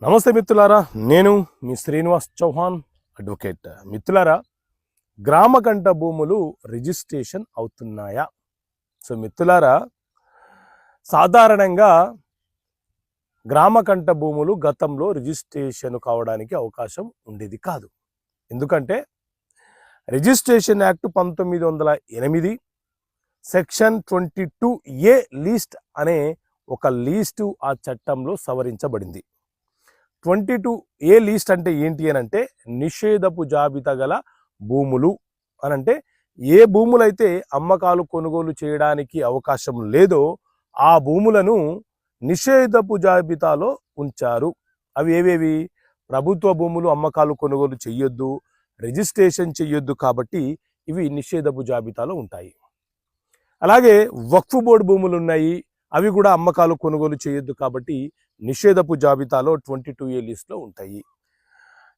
నమస్తే మిత్రులారా, నేను మీ శ్రీనివాస్ చౌహాన్ అడ్వకేట్. మిత్రులారా, గ్రామకంఠ భూములు రిజిస్ట్రేషన్ అవుతున్నాయా? సో మిత్రులారా, సాధారణంగా గ్రామకంఠ భూములు గతంలో రిజిస్ట్రేషన్ కావడానికి అవకాశం ఉండేది కాదు. ఎందుకంటే registration act 1908 section 22A least అనే ఒక లీస్టు ఆ చట్టంలో సవరించబడింది. 22A లీస్ట్ అంటే ఏంటి అని అంటే నిషేధపు జాబితా గల భూములు అని అంటే ఏ భూములైతే అమ్మకాలు కొనుగోలు చేయడానికి అవకాశం లేదో ఆ భూములను నిషేధపు జాబితాలో ఉంచారు. అవి ఏవేవి? ప్రభుత్వ భూములు అమ్మకాలు కొనుగోలు చెయ్యొద్దు, రిజిస్ట్రేషన్ చెయ్యొద్దు, కాబట్టి ఇవి నిషేధపు జాబితాలో ఉంటాయి. అలాగే వక్ఫ్ బోర్డు భూములు ఉన్నాయి, అవి కూడా అమ్మకాలు కొనుగోలు చేయొద్దు, కాబట్టి నిషేధపు జాబితాలో 22A లిస్ట్లో ఉంటాయి.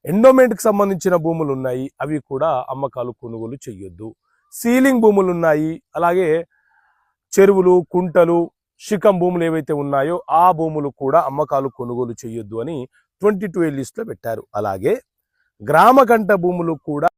ఎండోమెంట్కి సంబంధించిన భూములు ఉన్నాయి, అవి కూడా అమ్మకాలు కొనుగోలు చేయొద్దు. సీలింగ్ భూములు ఉన్నాయి, అలాగే చెరువులు, కుంటలు, శిఖం భూములు ఏవైతే ఉన్నాయో ఆ భూములు కూడా అమ్మకాలు కొనుగోలు చేయొద్దు అని 22A లిస్ట్లో పెట్టారు. అలాగే గ్రామకంఠ భూములు కూడా